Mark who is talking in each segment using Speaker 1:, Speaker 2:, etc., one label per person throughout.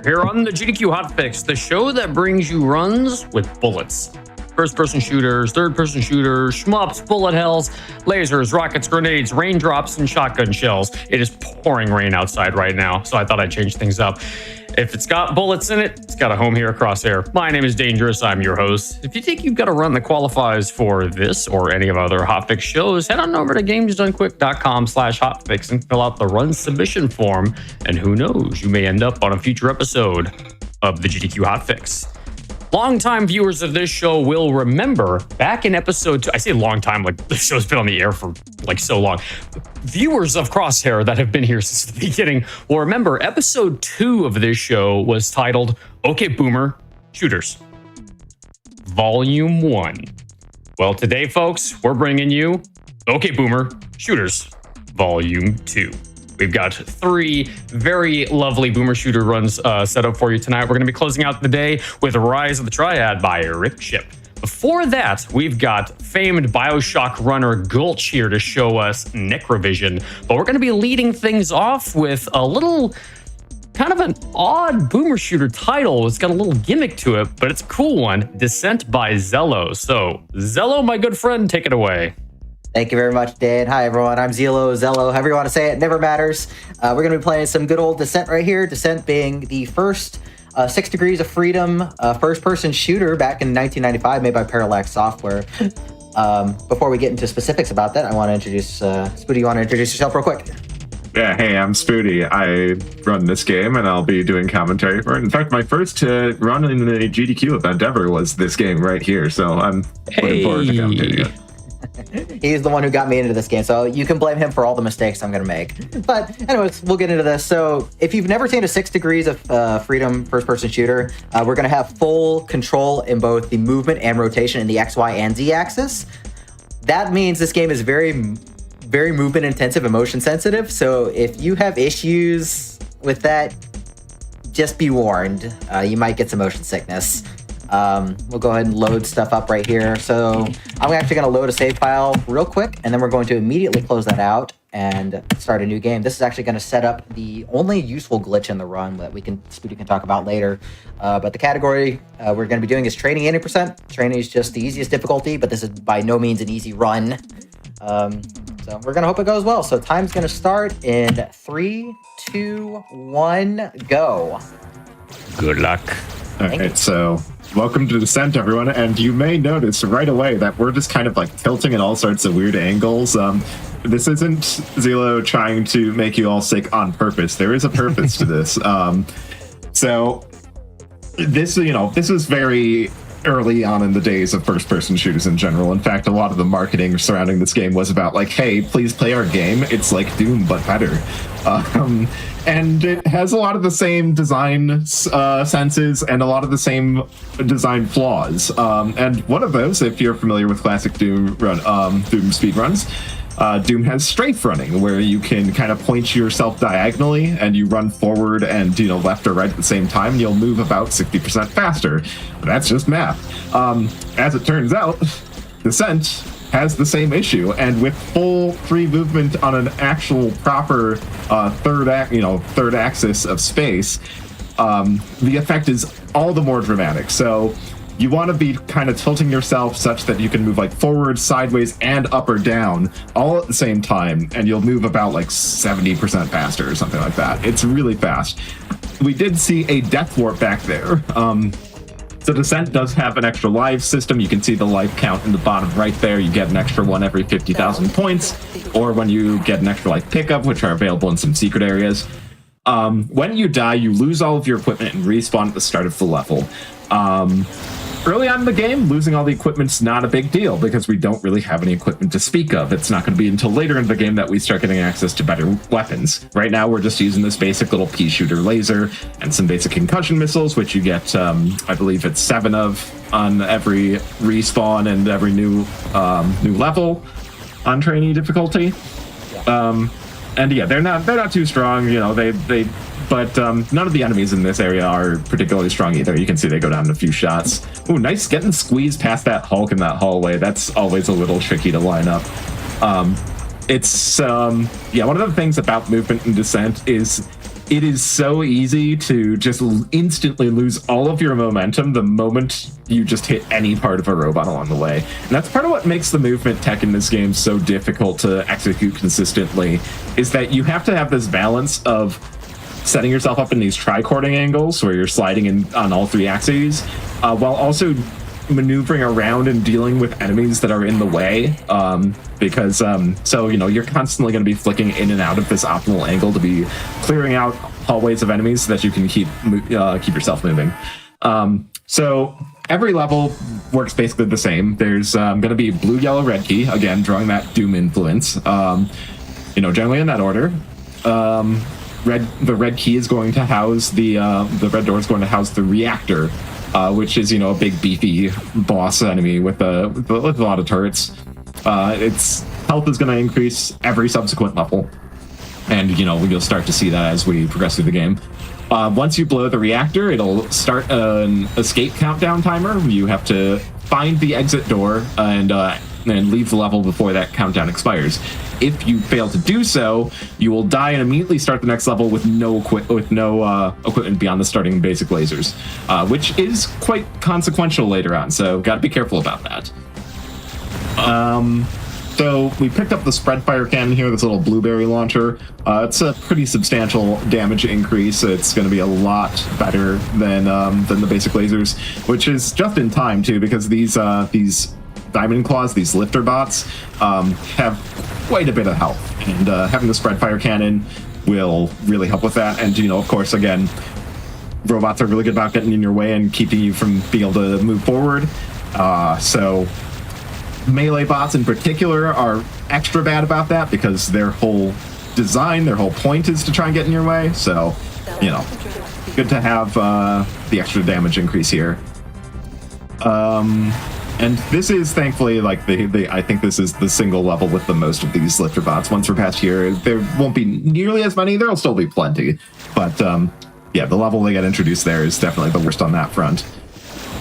Speaker 1: here on the GDQ Hotfix, the show that brings you runs with bullets. First-person shooters, third-person shooters, shmups, bullet hells, lasers, rockets, grenades, raindrops, and shotgun shells. It is pouring rain outside right now, so I thought I'd change things up. If it's got bullets in it, it's got a home here at Crosshair. My name is Dangerous. I'm your host. If you think you've got a run that qualifies for this or any of our other Hotfix shows, head on over to gamesdonequick.com/hotfix and fill out the run submission form. And who knows, you may end up on a future episode of the GDQ Hotfix. Longtime viewers of this show will remember back in episode 2, I say long time, like the show's been on the air for like so long. Viewers of Crosshair that have been here since the beginning will remember episode 2 of this show was titled, Okay Boomer, Shooters, Volume 1. Well, today, folks, we're bringing you Okay Boomer, Shooters, Volume 2. We've got 3 very lovely boomer shooter runs set up for you tonight. We're going to be closing out the day with Rise of the Triad by Rick Chip. Before that, we've got famed Bioshock runner Gulch here to show us Necrovision. But we're going to be leading things off with a little kind of an odd boomer shooter title. It's got a little gimmick to it, but it's a cool one. Descent by Zello. So, Zello, my good friend, take it away.
Speaker 2: Thank you very much, Dan. Hi, everyone. I'm Zello, however you want to say it, never matters. We're going to be playing some good old Descent right here. Descent being the first 6 Degrees of Freedom first-person shooter back in 1995, made by Parallax Software. Before we get into specifics about that, I want to introduce Spooty. You want to introduce yourself real quick?
Speaker 3: Yeah, hey, I'm Spooty. I run this game, and I'll be doing commentary for it. In fact, my first run in the GDQ event ever was this game right here, so I'm looking forward to commentating it.
Speaker 2: He's the one who got me into this game, so you can blame him for all the mistakes I'm going to make. But anyways, we'll get into this. So if you've never seen a 6 Degrees of Freedom first-person shooter, we're going to have full control in both the movement and rotation in the X, Y, and Z axis. That means this game is very, very movement-intensive and motion-sensitive. So if you have issues with that, just be warned. You might get some motion sickness. We'll go ahead and load stuff up right here. So I'm actually going to load a save file real quick, and then we're going to immediately close that out and start a new game. This is actually going to set up the only useful glitch in the run that Spooty can talk about later. But the category we're going to be doing is Trainee Any %. Trainee is just the easiest difficulty, but this is by no means an easy run. So we're going to hope it goes well. So time's going to start in 3, 2, 1, go.
Speaker 1: Good luck.
Speaker 3: All right, so welcome to Descent, everyone, and you may notice right away that we're just kind of like tilting at all sorts of weird angles. This isn't Zelo trying to make you all sick on purpose. There is a purpose to this. So this was very early on in the days of first-person shooters in general. In fact, a lot of the marketing surrounding this game was about like, hey, please play our game. It's like Doom, but better. And it has a lot of the same design senses and a lot of the same design flaws. And one of those, if you're familiar with classic Doom speedruns, Doom has strafe running, where you can kind of point yourself diagonally and you run forward and left or right at the same time, and you'll move about 60% faster. That's just math. As it turns out, Descent has the same issue, and with full free movement on an actual proper third axis of space, the effect is all the more dramatic. So you want to be kind of tilting yourself such that you can move like forward, sideways, and up or down all at the same time, and you'll move about like 70% faster or something like that. It's really fast. We did see a death warp back there. So Descent does have an extra life system. You can see the life count in the bottom right there. You get an extra one every 50,000 points, or when you get an extra life pickup, which are available in some secret areas. When you die, you lose all of your equipment and respawn at the start of the level. Early on in the game, losing all the equipment's not a big deal because we don't really have any equipment to speak of. It's not going to be until later in the game that we start getting access to better weapons. Right now, we're just using this basic little pea shooter laser and some basic concussion missiles, which you get, I believe it's 7 of on every respawn and every new level on trainee difficulty. And yeah, they're not too strong. But none of the enemies in this area are particularly strong either. You can see they go down in a few shots. Ooh, nice getting squeezed past that Hulk in that hallway. That's always a little tricky to line up. One of the things about movement and Descent is it is so easy to just instantly lose all of your momentum the moment you just hit any part of a robot along the way. And that's part of what makes the movement tech in this game so difficult to execute consistently, is that you have to have this balance of setting yourself up in these tricording angles where you're sliding in on all three axes, while also maneuvering around and dealing with enemies that are in the way, because so you're constantly going to be flicking in and out of this optimal angle to be clearing out hallways of enemies so that you can keep yourself moving. So every level works basically the same. There's going to be blue, yellow, red key, again drawing that Doom influence, generally in that order. The red key is going to house the red door is going to house the reactor, which is a big beefy boss enemy with a lot of turrets. Its health is going to increase every subsequent level, and you'll start to see that as we progress through the game. Once you blow the reactor, it'll start an escape countdown timer. You have to find the exit door and leave the level before that countdown expires. If you fail to do so, you will die and immediately start the next level with no equipment beyond the starting basic lasers, which is quite consequential later on. So, got to be careful about that. So we picked up the spread fire cannon here, this little blueberry launcher. It's a pretty substantial damage increase. It's going to be a lot better than the basic lasers, which is just in time too, because these Diamond Claws, these lifter bots, have quite a bit of health, and having the spread fire cannon will really help with that. And of course, again, robots are really good about getting in your way and keeping you from being able to move forward. So melee bots in particular are extra bad about that, because their whole design, their whole point is to try and get in your way. So good to have the extra damage increase here. And this is thankfully I think this is the single level with the most of these lifter bots. Once we're past here, there won't be nearly as many. There'll still be plenty, but the level they get introduced there is definitely the worst on that front.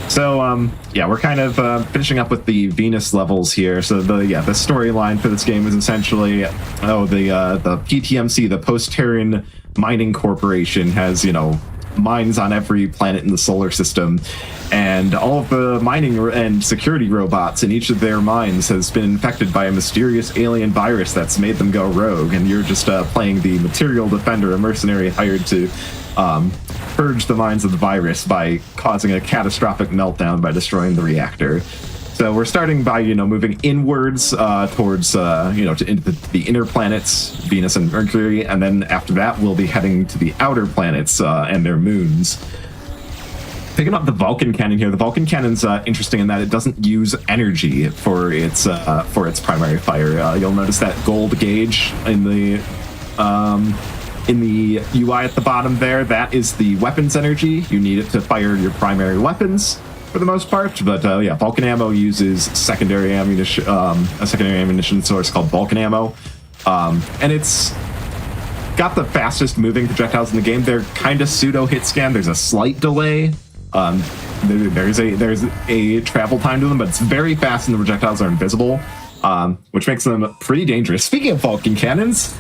Speaker 3: So we're kind of finishing up with the Venus levels here. So the storyline for this game is essentially the PTMC, the Post-Terran Mining Corporation, has mines on every planet in the solar system, and all of the mining and security robots in each of their mines has been infected by a mysterious alien virus that's made them go rogue, and you're just playing the material defender, a mercenary hired to purge the mines of the virus by causing a catastrophic meltdown by destroying the reactor. So we're starting by moving inwards towards into the inner planets, Venus and Mercury, and then after that we'll be heading to the outer planets and their moons. Picking up the Vulcan cannon here. The Vulcan cannon's interesting in that it doesn't use energy for its primary fire. You'll notice that gold gauge in the UI at the bottom there. That is the weapons energy. You need it to fire your primary weapons, for the most part, but Vulcan ammo uses secondary ammunition, a secondary ammunition source called Vulcan ammo, and it's got the fastest moving projectiles in the game. They're kind of pseudo hit scan. There's a slight delay. There's a travel time to them, but it's very fast, and the projectiles are invisible, which makes them pretty dangerous. Speaking of Vulcan cannons,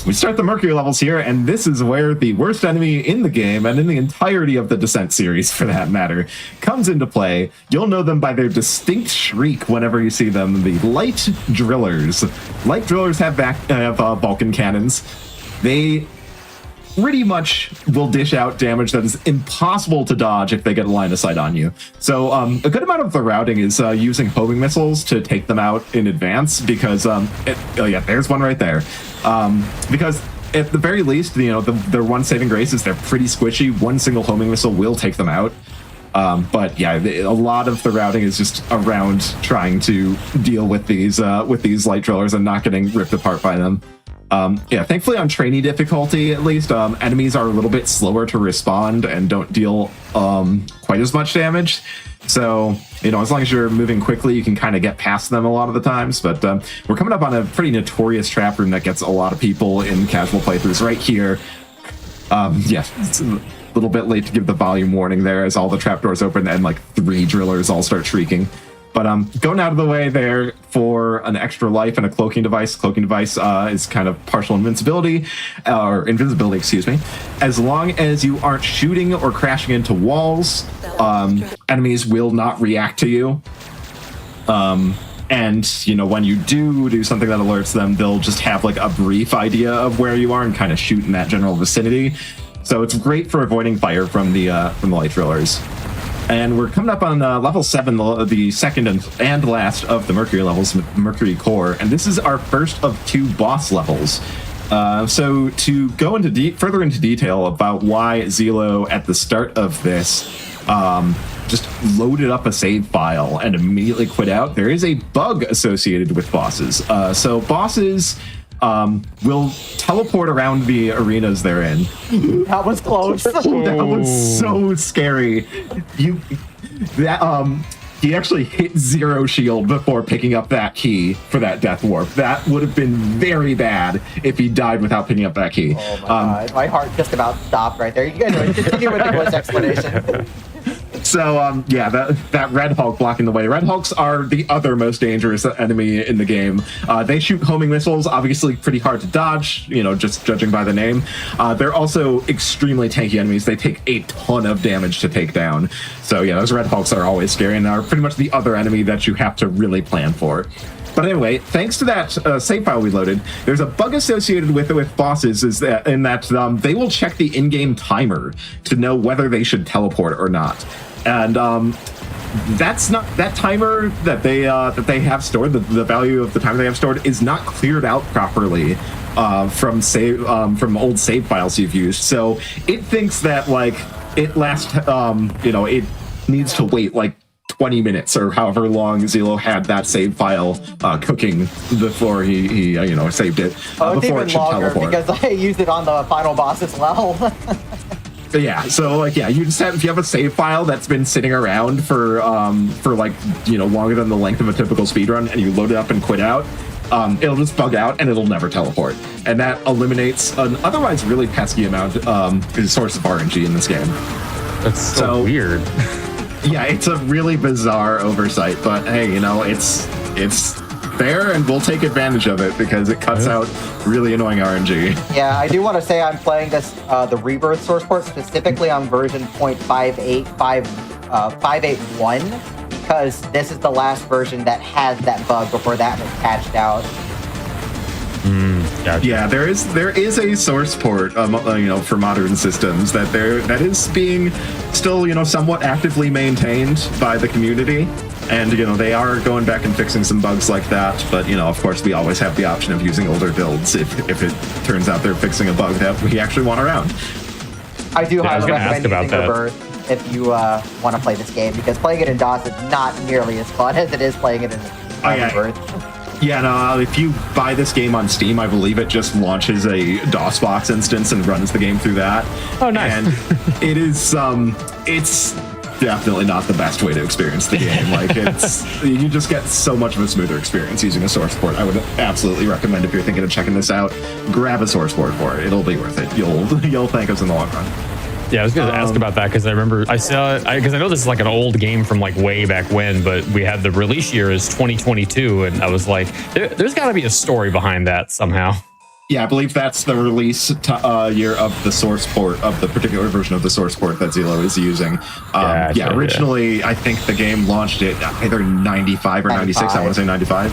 Speaker 3: we start the Mercury levels here, and this is where the worst enemy in the game, and in the entirety of the Descent series for that matter, comes into play. You'll know them by their distinct shriek whenever you see them, the Light Drillers. Light Drillers have Vulcan cannons. They pretty much will dish out damage that is impossible to dodge if they get a line of sight on you. So a good amount of the routing is using homing missiles to take them out in advance, because there's one right there. Because at the very least, their one saving grace is they're pretty squishy. One single homing missile will take them out. But a lot of the routing is just around trying to deal with these light drillers and not getting ripped apart by them. Thankfully on trainee difficulty, at least, enemies are a little bit slower to respond and don't deal quite as much damage. So, as long as you're moving quickly, you can kind of get past them a lot of the times. But we're coming up on a pretty notorious trap room that gets a lot of people in casual playthroughs right here. It's a little bit late to give the volume warning there, as all the trapdoors open and 3 drillers all start shrieking. But going out of the way there for an extra life and a cloaking device. Cloaking device is kind of partial invincibility, or invisibility, excuse me. As long as you aren't shooting or crashing into walls, enemies will not react to you. And, you know, when you do something that alerts them, they'll just have like a brief idea of where you are and kind of shoot in that general vicinity. So it's great for avoiding fire from the light drillers. And we're coming up on level 7, the second and last of the Mercury levels, Mercury Core. And this is our first of 2 boss levels. So to go into further into detail about why Zelo at the start of this just loaded up a save file and immediately quit out, there is a bug associated with bosses. So bosses will teleport around the arenas they're in.
Speaker 2: That was close.
Speaker 3: That was so scary. He actually hit 0 shield before picking up that key for that death warp. That would have been very bad if he died without picking up that key.
Speaker 2: Oh my god, my heart just about stopped right there. You guys continue with the voice explanation.
Speaker 3: So, yeah, that Red Hulk blocking the way. Red Hulks are the other most dangerous enemy in the game. They shoot homing missiles, obviously pretty hard to dodge, you know, just judging by the name. They're also extremely tanky enemies. They take a ton of damage to take down. So, yeah, those Red Hulks are always scary and are pretty much the other enemy that you have to really plan for. But anyway, thanks to that save file we loaded, there's a bug associated with bosses in that they will check the in-game timer to know whether they should teleport or not. And that's not that timer that they have stored. The value of the timer they have stored is not cleared out properly from old save files you've used. So it thinks that like it lasts, it needs to wait like 20 minutes or however long Zelo had that save file cooking before he saved it.
Speaker 2: It's
Speaker 3: before
Speaker 2: even longer because I used it on the final boss as well.
Speaker 3: Yeah, so like you just have, if you have a save file that's been sitting around for like longer than the length of a typical speedrun and you load it up and quit out, it'll just bug out and it'll never teleport. And that eliminates an otherwise really pesky amount source of RNG in this game.
Speaker 1: That's so weird.
Speaker 3: Yeah, it's a really bizarre oversight, but hey, it's there and we'll take advantage of it because it cuts out really annoying RNG.
Speaker 2: Yeah, I do want to say I'm playing this the Rebirth source port specifically on version 0.581 because this is the last version that has that bug before that was patched out.
Speaker 1: Gotcha.
Speaker 3: Yeah, there is a source port, for modern systems that is being still, somewhat actively maintained by the community, and they are going back and fixing some bugs like that. But of course, we always have the option of using older builds if it turns out they're fixing a bug that we actually want around.
Speaker 2: I do highly recommend using Rebirth if you want to play this game because playing it in DOS is not nearly as fun as it is playing it in Rebirth.
Speaker 3: Yeah, no, if you buy this game on Steam, I believe it just launches a DOSBox instance and runs the game through that.
Speaker 1: Oh, nice.
Speaker 3: And it is, it's definitely not the best way to experience the game. Like, you just get so much of a smoother experience using a source port. I would absolutely recommend if you're thinking of checking this out, grab a source port for it. It'll be worth it. You'll thank us in the long run.
Speaker 1: Yeah, I was going to ask about that because I remember I saw because I know this is like an old game from like way back when, but we had the release year is 2022, and I was like, there's got to be a story behind that somehow.
Speaker 3: Yeah, I believe that's the release year of the source port of the particular version of the source port that Zelo is using. Originally, I think the game launched it either 95 or 96. I want to say 95.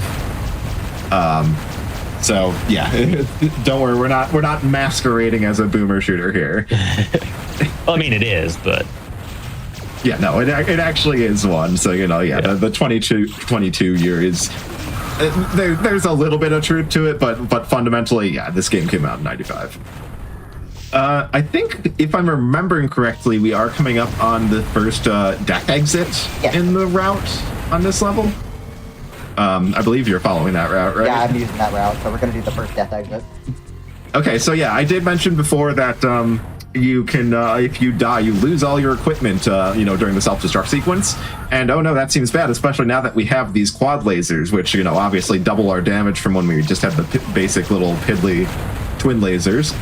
Speaker 3: So yeah, don't worry, we're not masquerading as a boomer shooter here.
Speaker 1: Well, I mean, it is, but
Speaker 3: yeah, no, it actually is one. So the 22 year is there's a little bit of truth to it, but fundamentally, yeah, this game came out in 95. I think if I'm remembering correctly, we are coming up on the first deck exit in the route on this level. I believe you're following that route, right?
Speaker 2: Yeah, I'm using that route, so we're going to do the first death exit.
Speaker 3: Okay, so yeah, I did mention before that you can, if you die, you lose all your equipment, during the self-destruct sequence. And oh no, that seems bad, especially now that we have these quad lasers, which, obviously double our damage from when we just had the basic little piddly twin lasers.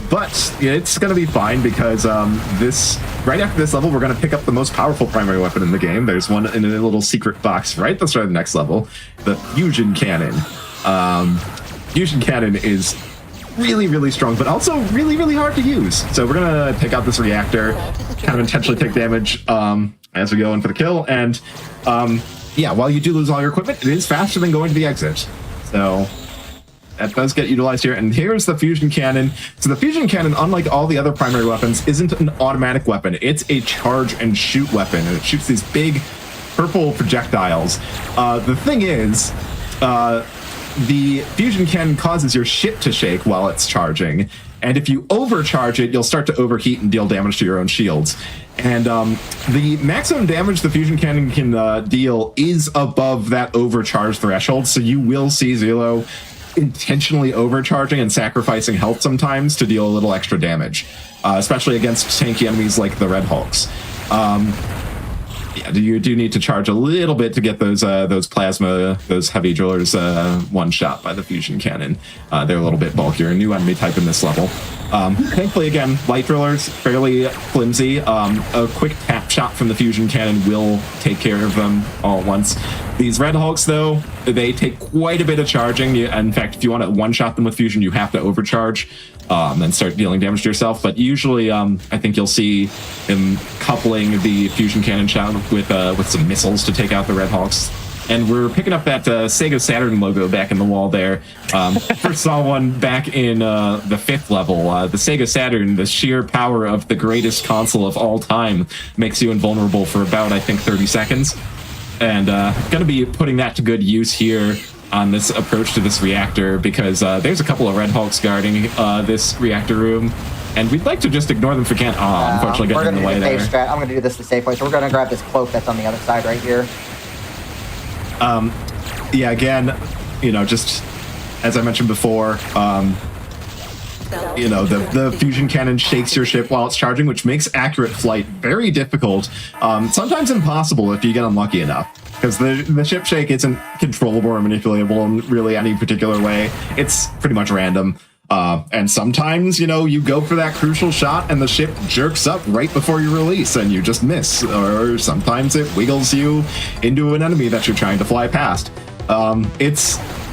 Speaker 3: But it's going to be fine because right after this level, we're going to pick up the most powerful primary weapon in the game. There's one in a little secret box right at the start of the next level, the fusion cannon. Fusion cannon is really, really strong, but also really, really hard to use. So we're going to pick out this reactor, kind of intentionally take damage as we go in for the kill. And yeah, while you do lose all your equipment, it is faster than going to the exit. So that does get utilized here. And here's the fusion cannon. So the fusion cannon, unlike all the other primary weapons, isn't an automatic weapon. It's a charge and shoot weapon, and it shoots these big purple projectiles. The thing is, the fusion cannon causes your ship to shake while it's charging. And if you overcharge it, you'll start to overheat and deal damage to your own shields. And the maximum damage the fusion cannon can deal is above that overcharge threshold. So you will see Zelo intentionally overcharging and sacrificing health sometimes to deal a little extra damage, especially against tanky enemies like the Red Hulks. Yeah, you do need to charge a little bit to get those plasma, those heavy drillers one shot by the fusion cannon. They're a little bit bulkier, a new enemy type in this level. Thankfully, again, light drillers, fairly flimsy. A quick tap shot from the fusion cannon will take care of them all at once. These Red Hulks, though, they take quite a bit of charging. In fact, if you want to one-shot them with fusion, you have to overcharge and start dealing damage to yourself. But usually, I think you'll see him coupling the fusion cannon shot with some missiles to take out the Red Hulks. And we're picking up that Sega Saturn logo back in the wall there. First saw one back in the 5th level. The Sega Saturn, the sheer power of the greatest console of all time, makes you invulnerable for about, I think, 30 seconds. And going to be putting that to good use here on this approach to this reactor, because there's a couple of Red Hulks guarding this reactor room. And we'd like to just ignore them if we can. Unfortunately, getting in the way there.
Speaker 2: I'm going to do this the safe way. So we're going to grab this cloak that's on the other side right here.
Speaker 3: Yeah, again, just as I mentioned before, the fusion cannon shakes your ship while it's charging, which makes accurate flight very difficult, sometimes impossible if you get unlucky enough, because the ship shake isn't controllable or manipulable in really any particular way. It's pretty much random. And sometimes, you go for that crucial shot and the ship jerks up right before you release and you just miss. Or sometimes it wiggles you into an enemy that you're trying to fly past.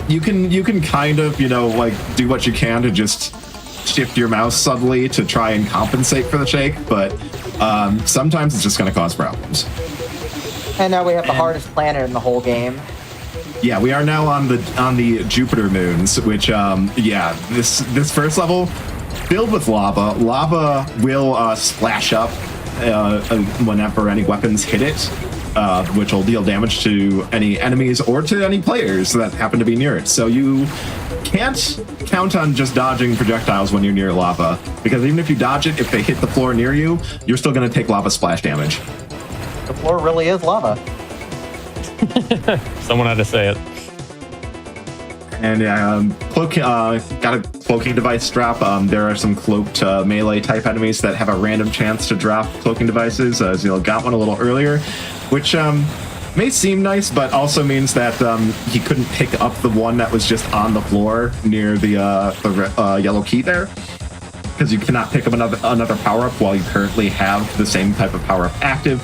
Speaker 3: You can kind of, do what you can to just shift your mouse subtly to try and compensate for the shake, but sometimes it's just going to cause problems.
Speaker 2: And now we have the hardest planet in the whole game.
Speaker 3: Yeah, we are now on the Jupiter moons, which this first level filled with lava. Lava will splash up whenever any weapons hit it, which will deal damage to any enemies or to any players that happen to be near it. So you can't count on just dodging projectiles when you're near lava, because even if you dodge it, if they hit the floor near you, you're still going to take lava splash damage.
Speaker 2: The floor really is lava.
Speaker 1: Someone had to say it.
Speaker 3: And got a cloaking device drop. There are some cloaked melee type enemies that have a random chance to drop cloaking devices. Zelo got one a little earlier, which may seem nice, but also means that he couldn't pick up the one that was just on the floor near the yellow key there, because you cannot pick up another power-up while you currently have the same type of power-up active.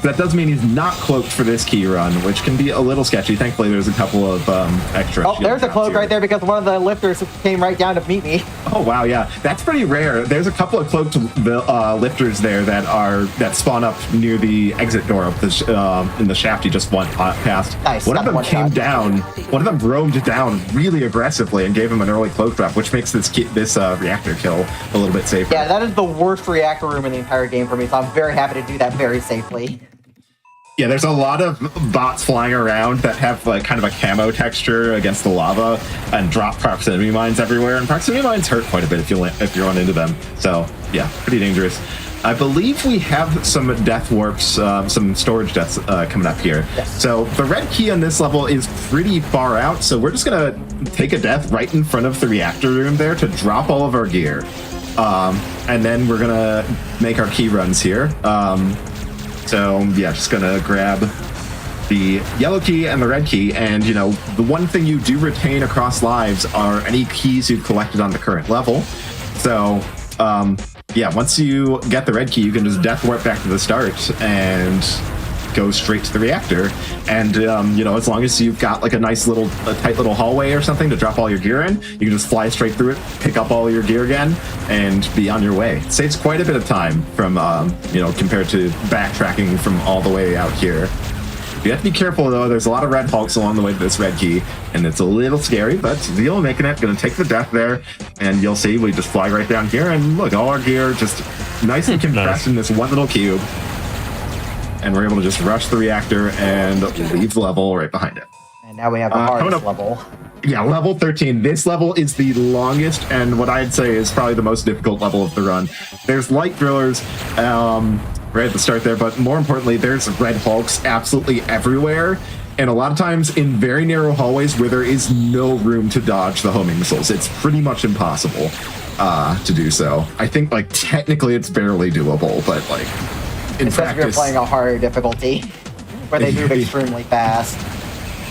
Speaker 3: That does mean he's not cloaked for this key run, which can be a little sketchy. Thankfully, there's a couple of extra.
Speaker 2: Oh, there's a cloak right there because one of the lifters came right down to meet me.
Speaker 3: Oh wow, yeah, that's pretty rare. There's a couple of cloaked lifters there that spawn up near the exit door of in the shaft you just went past.
Speaker 2: Nice.
Speaker 3: One of them came down. One of them roamed down really aggressively and gave him an early cloak drop, which makes this reactor kill a little bit safer.
Speaker 2: Yeah, that is the worst reactor room in the entire game for me, so I'm very happy to do that very safely.
Speaker 3: Yeah, there's a lot of bots flying around that have kind of a camo texture against the lava and drop proximity mines everywhere. And proximity mines hurt quite a bit if you run into them. So yeah, pretty dangerous. I believe we have some death warps, some storage deaths coming up here.
Speaker 2: Yes.
Speaker 3: So the red key on this level is pretty far out. So we're just gonna take a death right in front of the reactor room there to drop all of our gear. And then we're gonna make our key runs here. So yeah, just gonna grab the yellow key and the red key, and the one thing you do retain across lives are any keys you've collected on the current level. So yeah, once you get the red key, you can just death warp back to the start and go straight to the reactor. And you know, as long as you've got like a nice little tight little hallway or something to drop all your gear in, you can just fly straight through it, pick up all your gear again, and be on your way. It saves quite a bit of time from you know, compared to backtracking from all the way out here. You have to be careful though, there's a lot of red hulks along the way to this red key, and it's a little scary, but Zelo making it, gonna take the death there, and you'll see we just fly right down here, and look, all our gear just nice and compressed in this one little cube. And we're able to just rush the reactor and leave the level right behind it.
Speaker 2: And now we have the hardest level.
Speaker 3: Yeah, level 13. This level is the longest and what I'd say is probably the most difficult level of the run. There's light drillers right at the start there, but more importantly, there's red hulks absolutely everywhere. And a lot of times in very narrow hallways where there is no room to dodge the homing missiles. It's pretty much impossible to do so. I think like technically it's barely doable, but like in
Speaker 2: Especially
Speaker 3: practice,
Speaker 2: if you're playing a harder difficulty where they move extremely fast.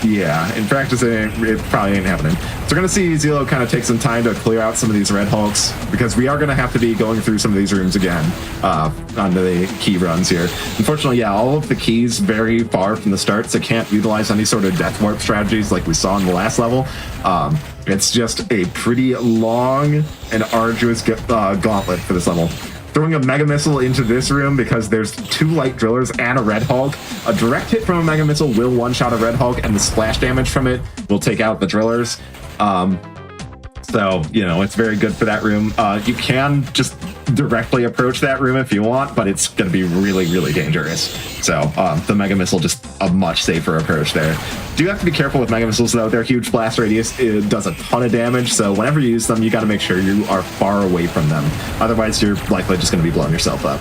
Speaker 3: Yeah, in practice, it probably ain't happening. So we're going to see Zelo kind of take some time to clear out some of these red hulks, because we are going to have to be going through some of these rooms again on the key runs here. Unfortunately, yeah, all of the keys very far from the start, so can't utilize any sort of death warp strategies like we saw in the last level. It's just a pretty long and arduous gauntlet for this level. Throwing a mega missile into this room because there's 2 light drillers and a red hulk. A direct hit from a mega missile will one-shot a red hulk, and the splash damage from it will take out the drillers. So, you know, it's very good for that room. You can just directly approach that room if you want, but it's going to be really, really dangerous. So the mega missile, just a much safer approach there. Do have to be careful with mega missiles, though. Their huge blast radius, it does a ton of damage, so whenever you use them, you got to make sure you are far away from them. Otherwise, you're likely just going to be blowing yourself up.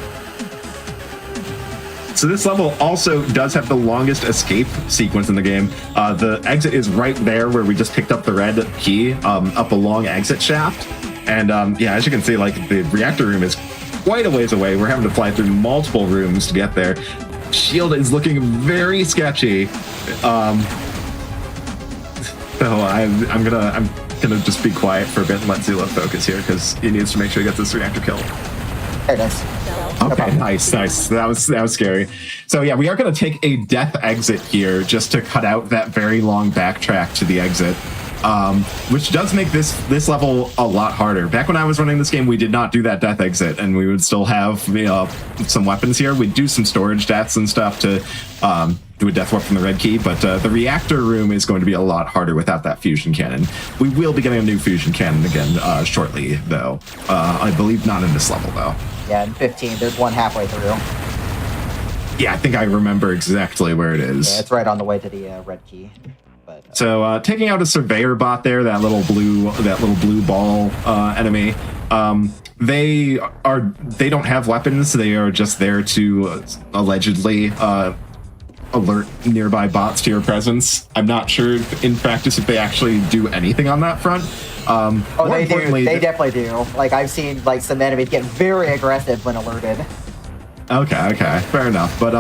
Speaker 3: So this level also does have the longest escape sequence in the game. The exit is right there where we just picked up the red key, up a long exit shaft. And yeah, as you can see, like the reactor room is quite a ways away. We're having to fly through multiple rooms to get there. Shield is looking very sketchy. So I'm gonna just be quiet for a bit and let Zelo focus here, because he needs to make sure he gets this reactor killed.
Speaker 2: There it is.
Speaker 3: Okay, nice. That was scary. So yeah, we are going to take a death exit here just to cut out that very long backtrack to the exit, which does make this level a lot harder. Back when I was running this game, we did not do that death exit, and we would still have some weapons here. We'd do some storage deaths and stuff to do a death warp from the red key, but the reactor room is going to be a lot harder without that fusion cannon. We will be getting a new fusion cannon again shortly, though. I believe not in this level, though.
Speaker 2: Yeah, in 15, there's one halfway through.
Speaker 3: Yeah, I think I remember exactly where it is.
Speaker 2: Yeah, it's right on the way to the red key. But,
Speaker 3: so taking out a surveyor bot there, that little blue ball enemy. They don't have weapons. They are just there to allegedly alert nearby bots to your presence. I'm not sure in practice if they actually do anything on that front.
Speaker 2: They do. They definitely do. Like, I've seen like some enemies get very aggressive when alerted.
Speaker 3: Okay, fair enough. But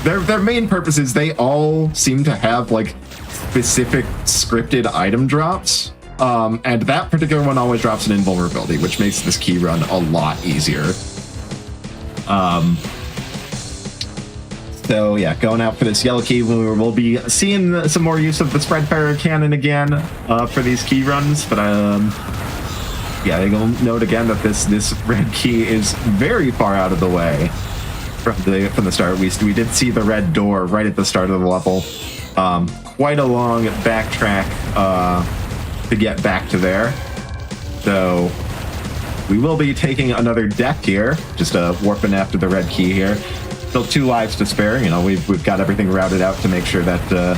Speaker 3: their main purpose is they all seem to have like specific scripted item drops. And that particular one always drops an invulnerability, which makes this key run a lot easier. So yeah, going out for this yellow key, we'll be seeing some more use of the spread fire cannon again for these key runs. But yeah, you'll note again that this red key is very far out of the way from the start. We did see the red door right at the start of the level. Quite a long backtrack to get back to there. So we will be taking another deck here, just warping after the red key here. Still 2 lives to spare. You know, we've got everything routed out to make sure that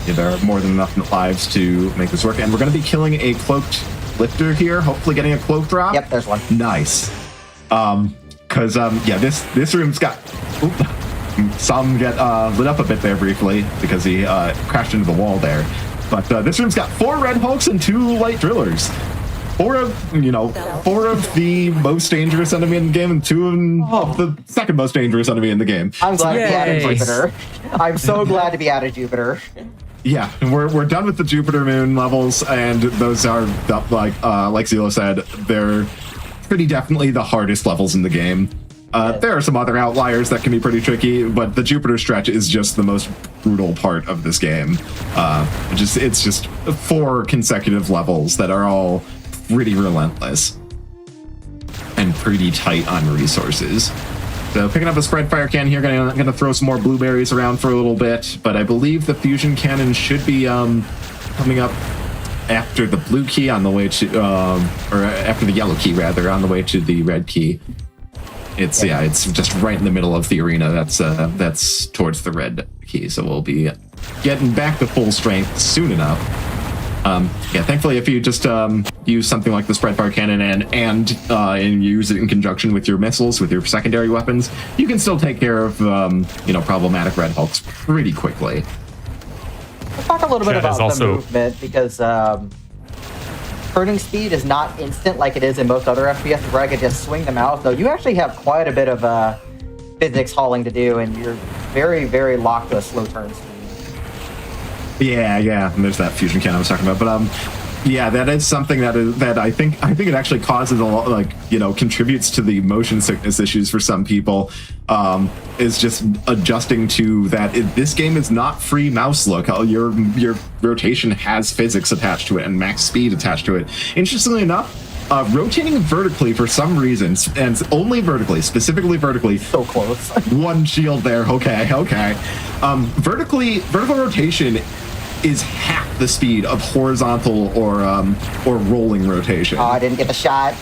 Speaker 3: there are more than enough lives to make this work. And we're going to be killing a cloaked lifter here, hopefully getting a cloak drop.
Speaker 2: Yep, there's one.
Speaker 3: Nice. Because yeah, this room's got. Saw him get lit up a bit there briefly because he crashed into the wall there. But this room's got 4 red hulks and 2 light drillers. 4 of the most dangerous enemy in the game, and 2 of the second most dangerous enemy in the game.
Speaker 2: I'm glad to be out of Jupiter. I'm so glad to be out of Jupiter.
Speaker 3: Yeah, we're done with the Jupiter Moon levels, and those are like Zelo said, they're pretty definitely the hardest levels in the game. There are some other outliers that can be pretty tricky, but the Jupiter stretch is just the most brutal part of this game. It's just 4 consecutive levels that are all pretty relentless and pretty tight on resources. So picking up a spread fire cannon here, gonna throw some more blueberries around for a little bit, but I believe the fusion cannon should be coming up after the blue key on the way to, or after the yellow key rather, on the way to the red key. It's just right in the middle of the arena. That's towards the red key, so we'll be getting back to full strength soon enough. Thankfully, if you just use something like the spread fire cannon and use it in conjunction with your missiles, with your secondary weapons, you can still take care of problematic red hulks pretty quickly.
Speaker 2: Let's talk a little bit about the movement, because turning speed is not instant like it is in most other FPS where I could just swing the mouse. Though you actually have quite a bit of physics hauling to do, and you're very, very locked to a slow turn speed.
Speaker 3: Yeah, and there's that fusion cannon I was talking about, but that is something that I think it actually causes a lot, contributes to the motion sickness issues for some people. Is just adjusting to that. This game is not free mouse look. Your rotation has physics attached to it and max speed attached to it. Interestingly enough, rotating vertically for some reason, and only vertically, specifically vertically.
Speaker 2: So close.
Speaker 3: One shield there. Okay. Vertical rotation is half the speed of horizontal or rolling rotation.
Speaker 2: Oh, I didn't get the shot.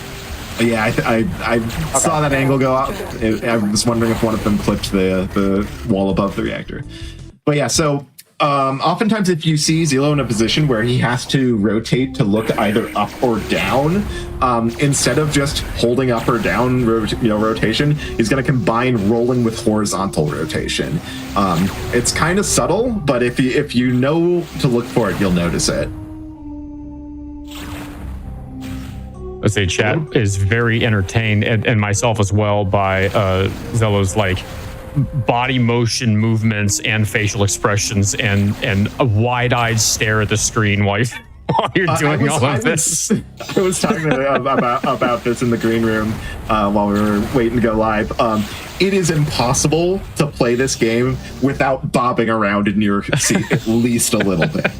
Speaker 3: Yeah, I saw that angle go up. I was wondering if one of them clipped the wall above the reactor. But yeah, so oftentimes if you see Zelo in a position where he has to rotate to look either up or down, instead of just holding up or down rotation, he's going to combine rolling with horizontal rotation. It's kind of subtle, but if you know to look for it, you'll notice it.
Speaker 1: Let's say chat is very entertained, and myself as well, by Zelo's body motion movements and facial expressions and a wide-eyed stare at the screen while you're doing all of this.
Speaker 3: I was talking about this in the green room while we were waiting to go live. It is impossible to play this game without bobbing around in your seat at least a little bit.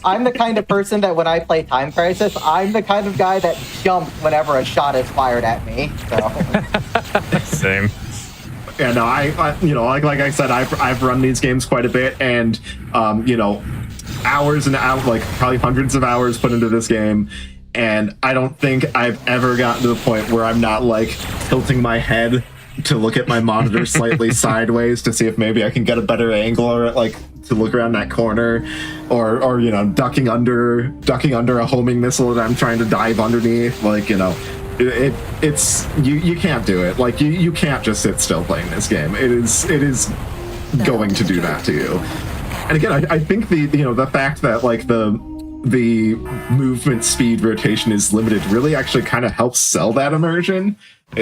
Speaker 2: I'm the kind of person that when I play Time Crisis, I'm the kind of guy that jumps whenever a shot is fired at me. So.
Speaker 1: Same.
Speaker 3: Yeah, no, like I said, I've run these games quite a bit, and hours and hours, probably hundreds of hours put into this game, and I don't think I've ever gotten to the point where I'm not tilting my head to look at my monitor slightly sideways to see if maybe I can get a better angle, or to look around that corner, or ducking under a homing missile that I'm trying to dive underneath. It's you can't do it. You can't just sit still playing this game. It is going to do that to you. And again, I think the fact that the movement speed rotation is limited really actually kind of helps sell that immersion.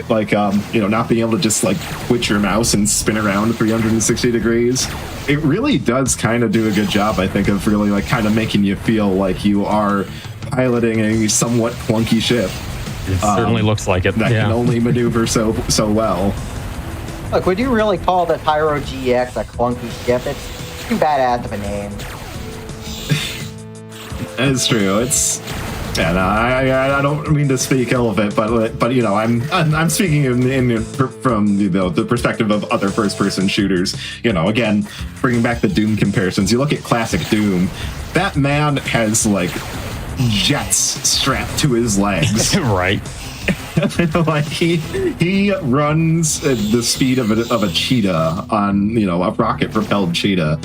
Speaker 3: Not being able to just twitch your mouse and spin around 360 degrees. It really does kind of do a good job, I think, of really kind of making you feel like you are piloting a somewhat clunky ship.
Speaker 1: It certainly looks like it.
Speaker 3: That can only maneuver so well.
Speaker 2: Look, would you really call the Pyro GX a clunky ship? It's too badass of a name.
Speaker 3: It's true. I don't mean to speak ill of it, but I'm speaking from the perspective of other first-person shooters. Again, bringing back the Doom comparisons. You look at classic Doom. That man has jets strapped to his legs.
Speaker 1: Right.
Speaker 3: He runs at the speed of a cheetah on a rocket propelled cheetah.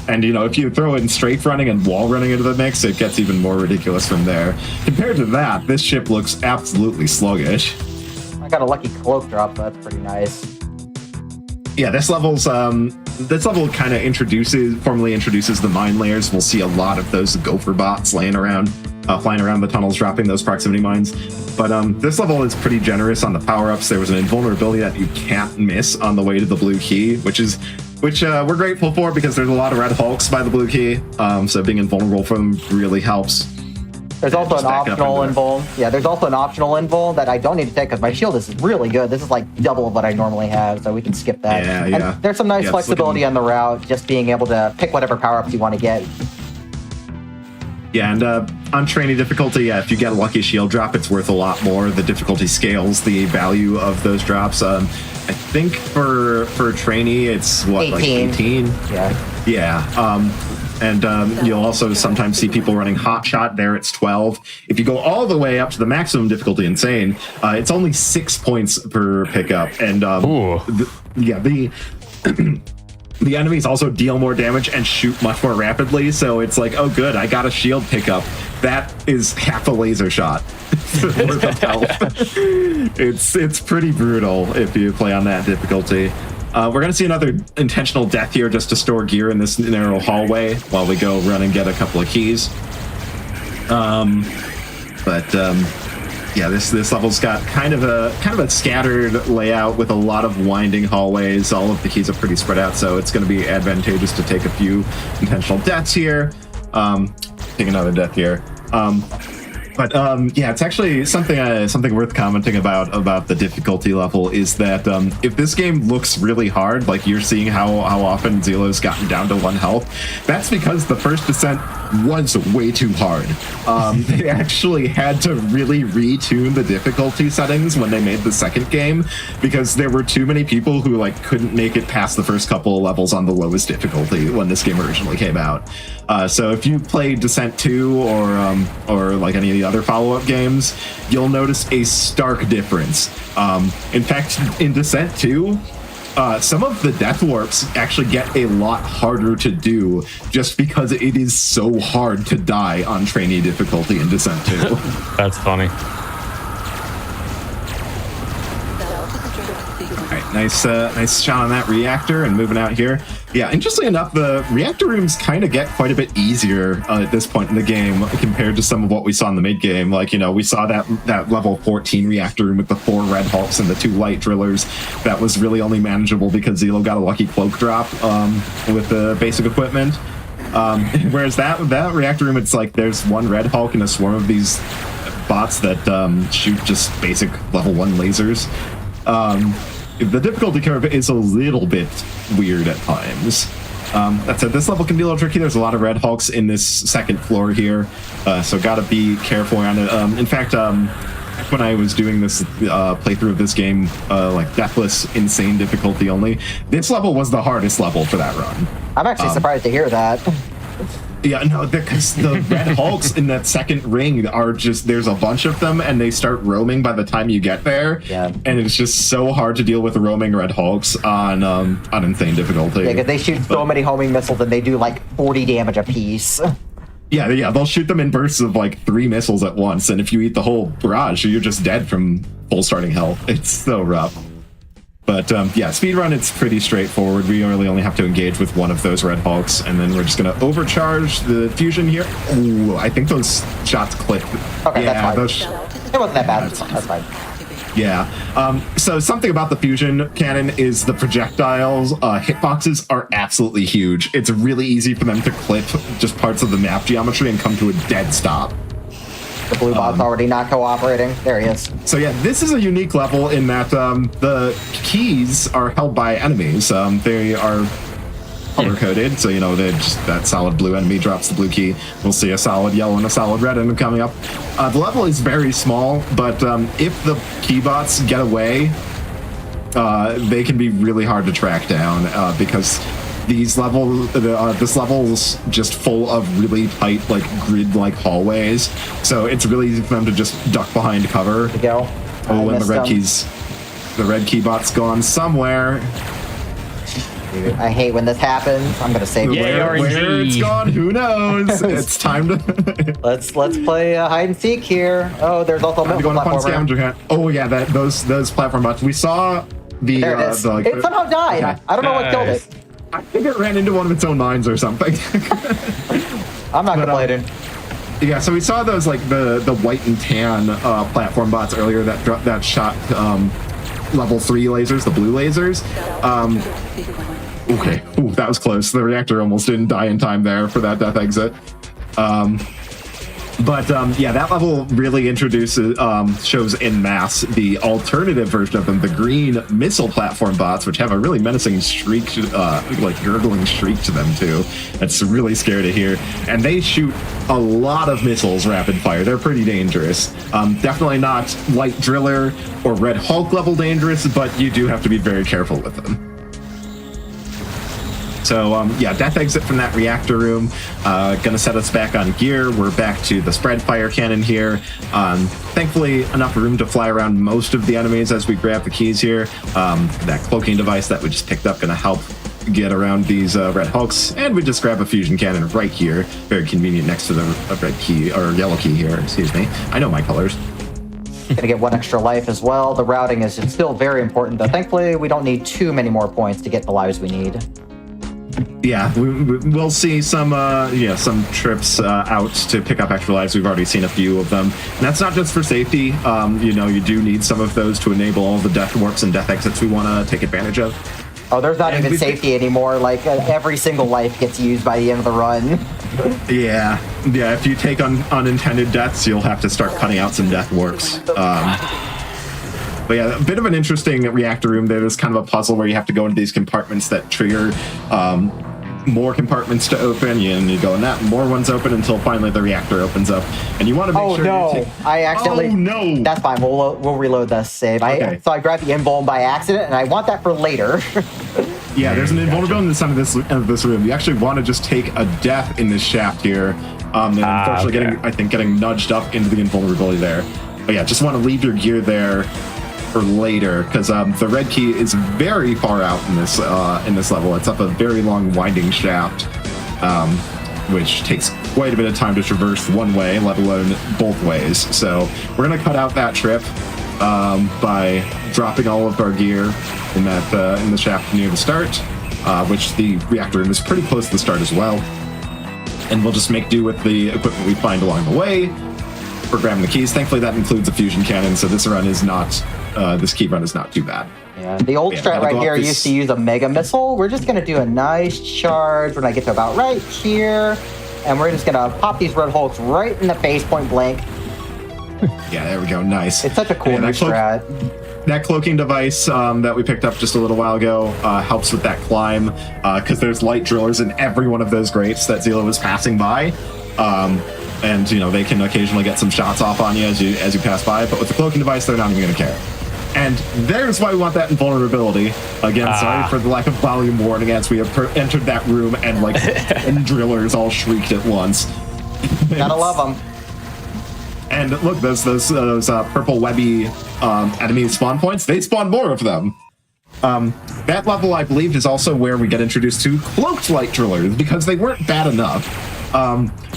Speaker 3: And if you throw in strafe running and wall running into the mix, it gets even more ridiculous from there. Compared to that, this ship looks absolutely sluggish.
Speaker 2: I got a lucky cloak drop, so that's pretty nice.
Speaker 3: Yeah, this level kind of formally introduces the mine layers. We'll see a lot of those gopher bots flying around the tunnels, dropping those proximity mines. But this level is pretty generous on the power-ups. There was an invulnerability that you can't miss on the way to the blue key, which we're grateful for, because there's a lot of red hulks by the blue key. So being invulnerable for them really helps.
Speaker 2: There's also an
Speaker 3: Stack up
Speaker 2: optional
Speaker 3: into it.
Speaker 2: invul. Yeah, there's also an optional invul that I don't need to take because my shield is really good. This is like double of what I normally have, so we can skip that.
Speaker 3: Yeah,
Speaker 2: And
Speaker 3: yeah.
Speaker 2: there's some nice
Speaker 3: Yeah, it's
Speaker 2: flexibility
Speaker 3: looking-
Speaker 2: on the route, just being able to pick whatever power-ups you want to get.
Speaker 3: Yeah, and on trainee difficulty, if you get a lucky shield drop, it's worth a lot more. The difficulty scales the value of those drops. I think for trainee, it's what,
Speaker 2: 18.
Speaker 3: like 18?
Speaker 2: Yeah.
Speaker 3: Yeah. And you'll also sometimes see people running hot shot. There it's 12. If you go all the way up to the maximum difficulty insane, it's only 6 points per pickup. And
Speaker 1: Ooh.
Speaker 3: The enemies also deal more damage and shoot much more rapidly. So it's like, oh good, I got a shield pickup. That is half a laser shot worth of health. It's pretty brutal if you play on that difficulty. We're going to see another intentional death here just to store gear in this narrow hallway while we go run and get a couple of keys. Yeah, this level's got kind of a scattered layout with a lot of winding hallways. All of the keys are pretty spread out, so it's going to be advantageous to take a few intentional deaths here. Take another death here. Yeah, it's actually something worth commenting about the difficulty level is that if this game looks really hard, like you're seeing how often Zelo's gotten down to 1 health, that's because the first Descent was way too hard. They actually had to really retune the difficulty settings when they made the second game because there were too many people who like couldn't make it past the first couple of levels on the lowest difficulty when this game originally came out. So if you play Descent 2 or like any of the other follow-up games, you'll notice a stark difference. In fact, in Descent 2, some of the death warps actually get a lot harder to do just because it is so hard to die on trainee difficulty in Descent 2.
Speaker 1: That's funny.
Speaker 3: All right, nice shot on that reactor and moving out here. Yeah, interestingly enough, the reactor rooms kind of get quite a bit easier at this point in the game compared to some of what we saw in the mid game. Like, you know, we saw that level 14 reactor room with the 4 red hulks and the 2 light drillers. That was really only manageable because Zelo got a lucky cloak drop with the basic equipment. Whereas that reactor room, it's like there's 1 red hulk and a swarm of these bots that shoot just basic level 1 lasers. The difficulty curve is a little bit weird at times. That said, this level can be a little tricky. There's a lot of red hulks in this second floor here, so gotta be careful around it. In fact, when I was doing this playthrough of this game, like deathless, insane difficulty only, this level was the hardest level for that run.
Speaker 2: I'm actually surprised to hear that.
Speaker 3: Yeah, no, because the red hulks in that second ring are just, there's a bunch of them and they start roaming by the time you get there.
Speaker 2: Yeah.
Speaker 3: And it's just so hard to deal with roaming red hulks on insane difficulty.
Speaker 2: Yeah, because they shoot so many homing missiles and they do like 40 damage a piece.
Speaker 3: Yeah, they'll shoot them in bursts of like 3 missiles at once, and if you eat the whole barrage, you're just dead from full starting health. It's so rough. But yeah, speedrun, it's pretty straightforward. We really only have to engage with 1 of those red hulks, and then we're just going to overcharge the fusion here. Ooh, I think those shots clipped.
Speaker 2: Okay,
Speaker 3: yeah,
Speaker 2: that's fine. It wasn't that bad. That's fine.
Speaker 3: Yeah. So something about the fusion cannon is the projectiles hitboxes are absolutely huge. It's really easy for them to clip just parts of the map geometry and come to a dead stop.
Speaker 2: The blue bot's already not cooperating. There he is.
Speaker 3: So yeah, this is a unique level in that the keys are held by enemies. They are color-coded, so you know that solid blue enemy drops the blue key. We'll see a solid yellow and a solid red enemy coming up. The level is very small, but if the key bots get away, they can be really hard to track down because this level's just full of really tight, like grid-like hallways. So it's really easy for them to just duck behind cover.
Speaker 2: There you go.
Speaker 3: Oh, and the red key bot's gone somewhere.
Speaker 2: Dude, I hate when this happens. I'm gonna save
Speaker 1: Yeah,
Speaker 3: Where it's gone, who knows? It's time to
Speaker 2: Let's play hide and seek here. Oh, there's also a
Speaker 3: go on a fun
Speaker 2: platformer.
Speaker 3: scavenger hunt. Oh yeah, those platform bots. We saw the
Speaker 2: There it is. It somehow died.
Speaker 3: Okay.
Speaker 2: I don't know what killed it.
Speaker 3: I think it ran into one of its own mines or something.
Speaker 2: I'm not complaining.
Speaker 3: Yeah, so we saw those like the white and tan platform bots earlier that shot level 3 lasers, the blue lasers. Okay, ooh, that was close. The reactor almost didn't die in time there for that death exit. But yeah, that level really introduces, shows en masse the alternative version of them, the green missile platform bots, which have a really menacing shriek, like gurgling shriek to them too. That's really scary to hear. And they shoot a lot of missiles rapid fire. They're pretty dangerous. Definitely not light driller or Red Hulk level dangerous, but you do have to be very careful with them. So, yeah, death exit from that reactor room. Gonna set us back on gear. We're back to the spread fire cannon here. Thankfully, enough room to fly around most of the enemies as we grab the keys here. That cloaking device that we just picked up gonna help get around these Red Hulks. And we just grab a fusion cannon right here. Very convenient next to the red key, or yellow key here, excuse me. I know my colors.
Speaker 2: Gonna get 1 extra life as well. The routing is still very important, though. Thankfully, we don't need too many more points to get the lives we need.
Speaker 3: Yeah, we'll see some trips out to pick up extra lives. We've already seen a few of them. And that's not just for safety. You do need some of those to enable all the death warps and death exits we want to take advantage of.
Speaker 2: Oh, there's not even safety anymore. Like, every single life gets used by the end of the run.
Speaker 3: Yeah. If you take unintended deaths, you'll have to start cutting out some death warps. But yeah, a bit of an interesting reactor room there. There's kind of a puzzle where you have to go into these compartments that trigger more compartments to open, and you go in that, more ones open until finally the reactor opens up. And you want to make sure
Speaker 2: I accidentally...
Speaker 3: Oh, no!
Speaker 2: That's fine. We'll reload the save.
Speaker 3: Okay.
Speaker 2: So I grabbed the invuln by accident, and I want that for later.
Speaker 3: Yeah, there's an invulnerability in the center of this room. You actually want to just take a death in this shaft here. And unfortunately getting nudged up into the invulnerability there. But yeah, just want to leave your gear there for later, because the red key is very far out in this level. It's up a very long winding shaft, which takes quite a bit of time to traverse one way, let alone both ways. So we're gonna cut out that trip by dropping all of our gear in the shaft near the start, which the reactor room is pretty close to the start as well. And we'll just make do with the equipment we find along the way. We're grabbing the keys. Thankfully, that includes a fusion cannon, so this run is not, this key run is not too bad.
Speaker 2: Yeah, the old strat right here used to use a mega missile. We're just going to do a nice charge when I get to about right here, and we're just going to pop these Red Hulks right in the face, point blank.
Speaker 3: Yeah, there we go. Nice.
Speaker 2: It's such a cool new strat.
Speaker 3: That cloaking device that we picked up just a little while ago helps with that climb, because there's light drillers in every one of those grates that Zelo was passing by. And they can occasionally get some shots off on you as you pass by, but with the cloaking device, they're not even going to care. And there's why we want that invulnerability. Again, sorry for the lack of volume warning as we have entered that room and 10 drillers all shrieked at once.
Speaker 2: Gotta love them.
Speaker 3: And look, those purple webby enemy spawn points, they spawn more of them. That level, I believe, is also where we get introduced to cloaked light drillers, because they weren't bad enough.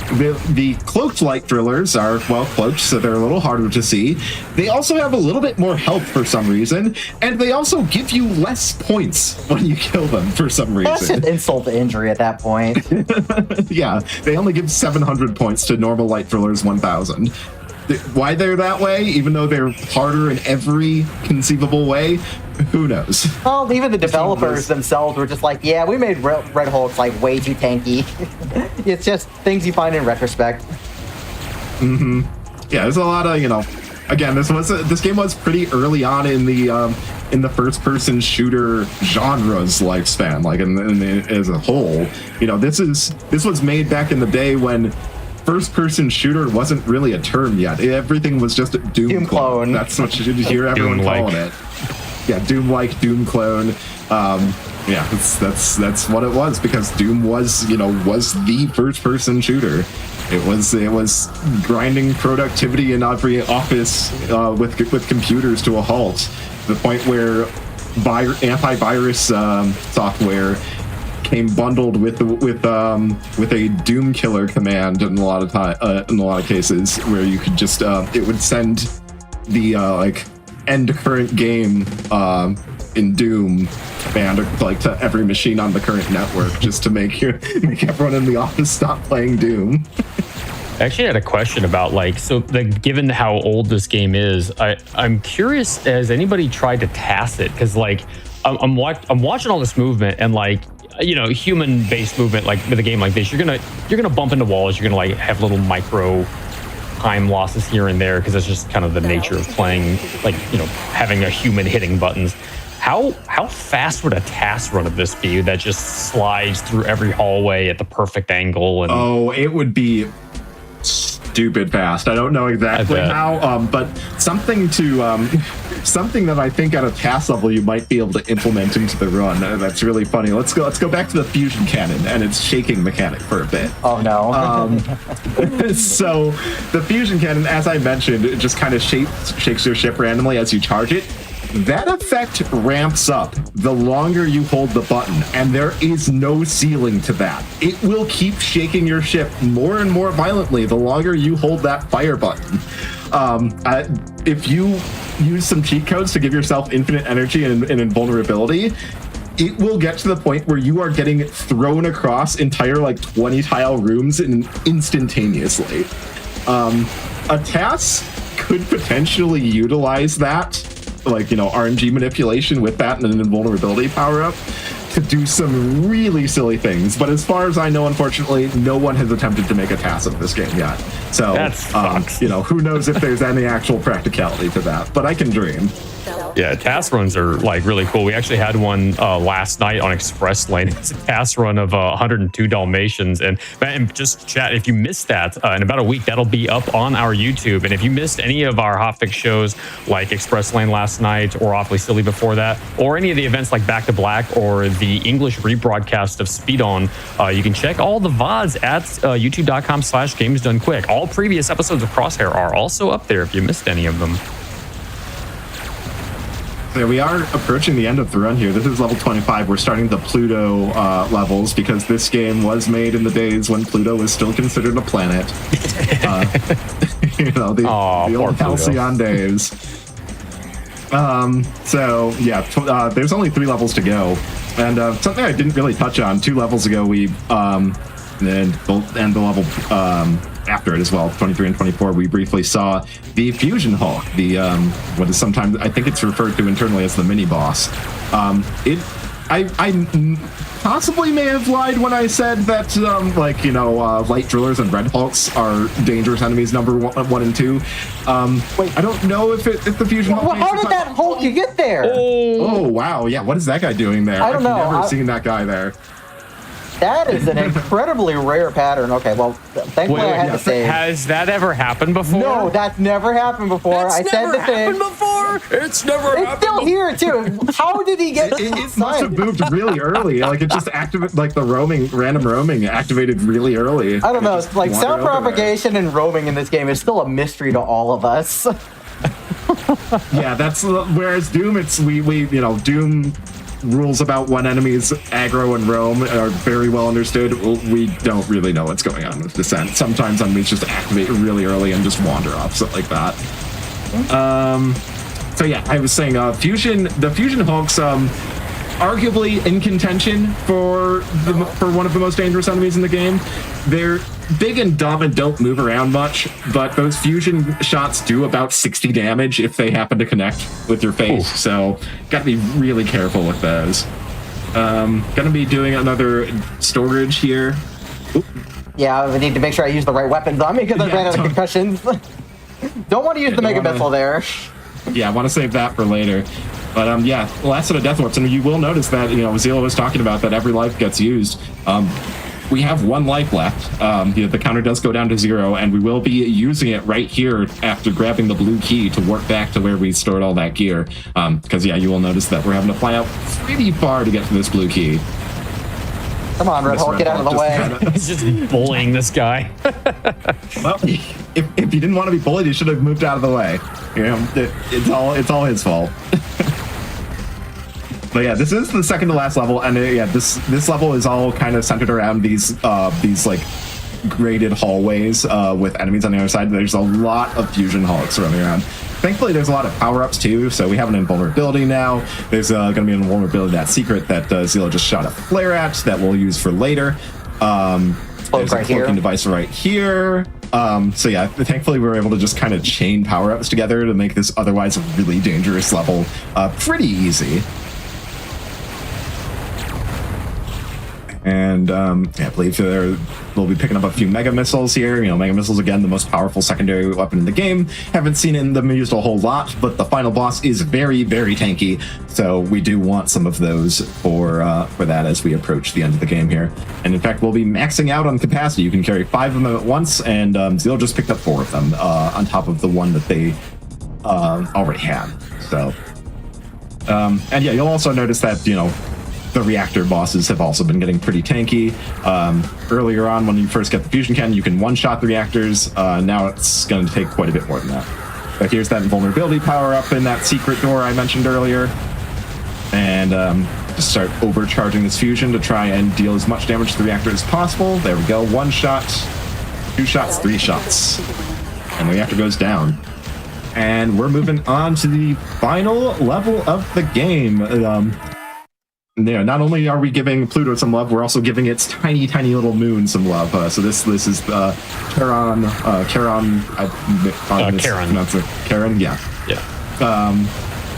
Speaker 3: The cloaked light drillers are well cloaked, so they're a little harder to see. They also have a little bit more health for some reason, and they also give you less points when you kill them for some reason.
Speaker 2: That's an insult to injury at that point.
Speaker 3: Yeah, they only give 700 points to normal light drillers 1,000. Why they're that way, even though they're harder in every conceivable way, who knows?
Speaker 2: Well, even the developers themselves were just like, yeah, we made Red Hulks way too tanky. It's just things you find in retrospect.
Speaker 3: Mm-hmm. Yeah, there's a lot of, again, this game was pretty early on in the first-person shooter genre's lifespan, as a whole. This was made back in the day when first-person shooter wasn't really a term yet. Everything was just Doom clone. That's what you hear everyone calling it. Yeah, Doom-like, Doom clone. Yeah, that's what it was, because Doom was the first-person shooter. It was grinding productivity in every office with computers to a halt. The point where antivirus software came bundled with a Doom killer command in a lot of cases, where you could just it would send the end current game in Doom command to every machine on the current network, just to make everyone in the office stop playing Doom.
Speaker 1: I actually had a question about given how old this game is, I'm curious, has anybody tried to TAS it? Because I'm watching all this movement, and human-based movement, with a game like this, you're gonna bump into walls, you're gonna have little micro time losses here and there because it's just kind of the nature of playing, like, you know, having a human hitting buttons. How fast would a task run of this be that just slides through every hallway at the perfect angle? And
Speaker 3: oh, it would be stupid fast. I don't know exactly how, but something that I think at a task level you might be able to implement into the run. That's really funny. Let's go back to the fusion cannon and its shaking mechanic for a bit.
Speaker 2: Oh no.
Speaker 3: So the fusion cannon, as I mentioned, it just kind of shakes your ship randomly as you charge it. That effect ramps up the longer you hold the button, and there is no ceiling to that. It will keep shaking your ship more and more violently the longer you hold that fire button. If you use some cheat codes to give yourself infinite energy and invulnerability, it will get to the point where you are getting thrown across entire like 20 tile rooms instantaneously. A task could potentially utilize that, like, you know, RNG manipulation with that and an invulnerability power up to do some really silly things. But as far as I know, unfortunately, no one has attempted to make a task of this game yet. So, you know, who knows if there's any actual practicality to that, but I can dream.
Speaker 1: Yeah, task runs are like really cool. We actually had one last night on Express Lane. It's a task run of 102 Dalmatians. And just chat, if you missed that, in about a week, that'll be up on our YouTube. And if you missed any of our Hotfix shows like Express Lane last night or Awfully Silly before that, or any of the events like Back to Black or the English rebroadcast of Speed On, you can check all the VODs at youtube.com/gamesdonequick. All previous episodes of Crosshair are also up there if you missed any of them.
Speaker 3: So we are approaching the end of the run here. This is level 25. We're starting the Pluto levels because this game was made in the days when Pluto was still considered a planet. You know, the old halcyon days. So yeah, there's only 3 levels to go. And something I didn't really touch on, 2 levels ago, we and the level after it as well, 23 and 24, we briefly saw the Fusion Hulk, the what is sometimes, I think it's referred to internally as the mini boss. I possibly may have lied when I said that, like, you know, light drillers and red hulks are dangerous enemies number 1 and 2. Wait, I don't know if the Fusion Hulk.
Speaker 2: Well, how did that Hulk get there?
Speaker 3: Oh wow, yeah. What is that guy doing there?
Speaker 2: I don't know.
Speaker 3: I've never seen that guy there.
Speaker 2: That is an incredibly rare pattern. Okay, well, thankfully I had to say.
Speaker 1: Has that ever happened before?
Speaker 2: No, that's never happened before. I said the thing.
Speaker 1: Before? It's never happened.
Speaker 2: It's still here too. How did he get?
Speaker 3: It must have moved really early. Like it just activated, like the random roaming activated really early.
Speaker 2: I don't know. Like sound propagation and roaming in this game is still a mystery to all of us.
Speaker 3: Yeah, that's whereas Doom, you know, Doom rules about when enemies aggro and roam are very well understood. We don't really know what's going on with Descent. Sometimes enemies just activate really early and just wander off, something like that. So yeah, I was saying the Fusion Hulks, arguably in contention for one of the most dangerous enemies in the game. They're big and dumb and don't move around much, but those fusion shots do about 60 damage if they happen to connect with your face. Ooh. So gotta be really careful with those. Gonna be doing another storage here. Oop.
Speaker 2: Yeah, I need to make sure I use the right weapons on me because I ran out of concussions. Don't want to use the Mega Missile there.
Speaker 3: Yeah, I want to save that for later. But yeah, last set of death warps, and you will notice that, you know, Zila was talking about that every life gets used. We have 1 life left. The counter does go down to 0, and we will be using it right here after grabbing the blue key to work back to where we stored all that gear. Because yeah, you will notice that we're having to fly out pretty far to get to this blue key.
Speaker 2: Come on, Red Hulk, get out of the way.
Speaker 1: He's just bullying this guy.
Speaker 3: Well, if you didn't want to be bullied, you should have moved out of the way. You know, it's all his fault. But yeah, this is the second to last level, and yeah, this level is all kind of centered around these like graded hallways with enemies on the other side. There's a lot of fusion hulks running around. Thankfully, there's a lot of power-ups too, so we have an invulnerability now. There's going to be an invulnerability, that secret that Zila just shot a flare at that we'll use for later. There's a cloaking device right here. So yeah, thankfully we were able to just kind of chain power-ups together to make this otherwise a really dangerous level pretty easy. And I believe we'll be picking up a few Mega Missiles here. You know, Mega Missiles, again, the most powerful secondary weapon in the game. Haven't seen them used a whole lot, but the final boss is very, very tanky. So we do want some of those for that as we approach the end of the game here. And in fact, we'll be maxing out on capacity. You can carry 5 of them at once, and Zil just picked up 4 of them on top of the one that they already had. So, and yeah, you'll also notice that, you know, the reactor bosses have also been getting pretty tanky. Earlier on, when you first get the fusion cannon, you can one-shot the reactors. Now it's going to take quite a bit more than that. But here's that invulnerability power-up in that secret door I mentioned earlier. And just start overcharging this fusion to try and deal as much damage to the reactor as possible. There we go. 1 shot, 2 shots, 3 shots. And the reactor goes down. And we're moving on to the final level of the game. Yeah, not only are we giving Pluto some love, we're also giving its tiny, tiny little moon some love. So this is Charon. Charon, yeah.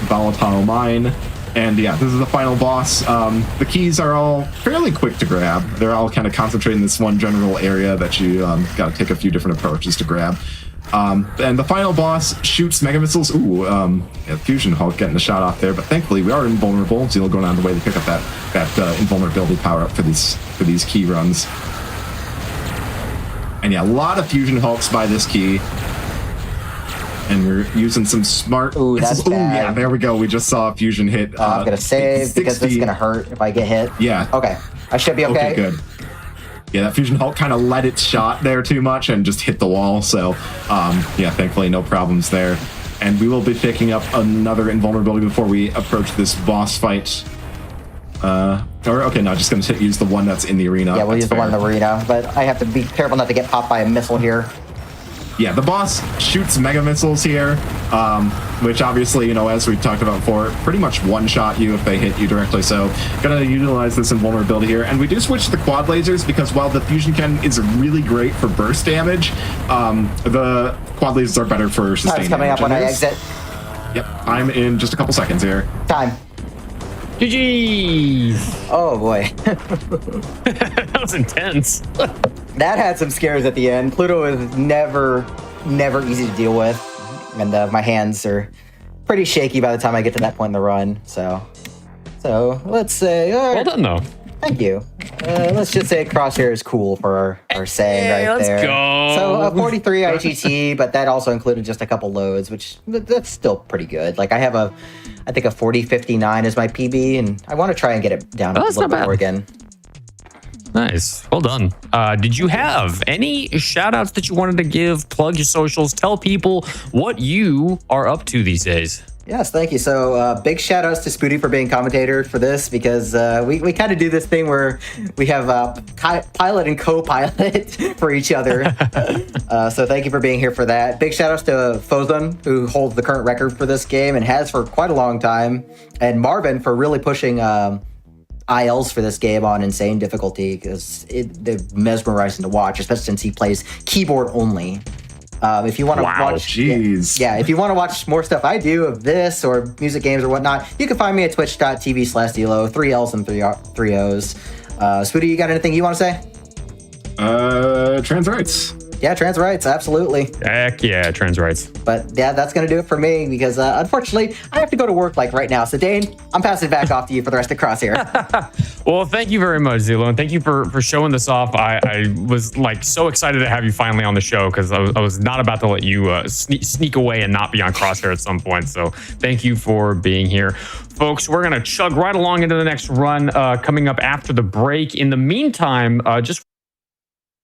Speaker 3: Volatile Mine. And yeah, this is the final boss. The keys are all fairly quick to grab. They're all kind of concentrated in this one general area that you got to take a few different approaches to grab. And the final boss shoots Mega Missiles. Ooh, yeah, Fusion Hulk getting the shot off there, but thankfully we are invulnerable. Zero going on the way to pick up that invulnerability power up for these key runs. And yeah, a lot of Fusion Hulks by this key. And we're using some smart...
Speaker 2: Ooh, that's bad.
Speaker 3: Yeah, there we go. We just saw a Fusion hit.
Speaker 2: I'm going to save because this is going to hurt if I get hit.
Speaker 3: Yeah.
Speaker 2: Okay. I should be okay.
Speaker 3: Okay, good. Yeah, that Fusion Hulk kind of let its shot there too much and just hit the wall. So, yeah, thankfully no problems there. And we will be picking up another invulnerability before we approach this boss fight. Okay, no, just going to use the one that's in the arena.
Speaker 2: Yeah, we'll use the one in the arena, but I have to be careful not to get popped by a missile here.
Speaker 3: Yeah, the boss shoots Mega Missiles here, which obviously, you know, as we talked about before, pretty much one-shot you if they hit you directly, so gonna utilize this invulnerability here. And we do switch to the quad lasers because while the fusion cannon is really great for burst damage, the quad lasers are better for sustained damage.
Speaker 2: Coming up when I exit.
Speaker 3: Yep, I'm in just a couple seconds here.
Speaker 2: Time.
Speaker 1: GG!
Speaker 2: Oh boy.
Speaker 1: That was intense.
Speaker 2: That had some scares at the end. Pluto is never easy to deal with. And my hands are pretty shaky by the time I get to that point in the run. So let's say...
Speaker 1: well done, though.
Speaker 2: Thank you. Let's just say Crosshair is cool for our saying right
Speaker 1: let's
Speaker 2: there.
Speaker 1: Let's go.
Speaker 2: So a 43 IGT, but that also included just a couple loads, which that's still pretty good. Like I think a 4059 is my PB, and I want to try and get it down a little bit more again.
Speaker 1: Nice. Well done. Did you have any shout outs that you wanted to give? Plug your socials. Tell people what you are up to these days.
Speaker 2: Yes, thank you. So big shout outs to Spooty for being commentator for this because we kind of do this thing where we have pilot and co-pilot for each other. So thank you for being here for that. Big shout outs to Fozun, who holds the current record for this game and has for quite a long time. And Marvin for really pushing ILs for this game on insane difficulty because they're mesmerizing to watch, especially since he plays keyboard only. If you want to watch, if you want to watch more stuff I do of this or music games or whatnot, you can find me at twitch.tv/Delo, 3 L's and 3 O's. Spooty, you got anything you want to say?
Speaker 3: Trans rights.
Speaker 2: Yeah, trans rights, absolutely.
Speaker 1: Heck yeah, trans rights.
Speaker 2: But yeah, that's going to do it for me because unfortunately, I have to go to work like right now. So Dane, I'm passing it back off to you for the rest of Crosshair.
Speaker 1: Well, thank you very much, Zelo, and thank you for showing this off. I was like so excited to have you finally on the show because I was not about to let you sneak away and not be on Crosshair at some point. So thank you for being here. Folks, we're going to chug right along into the next run coming up after the break. In the meantime, just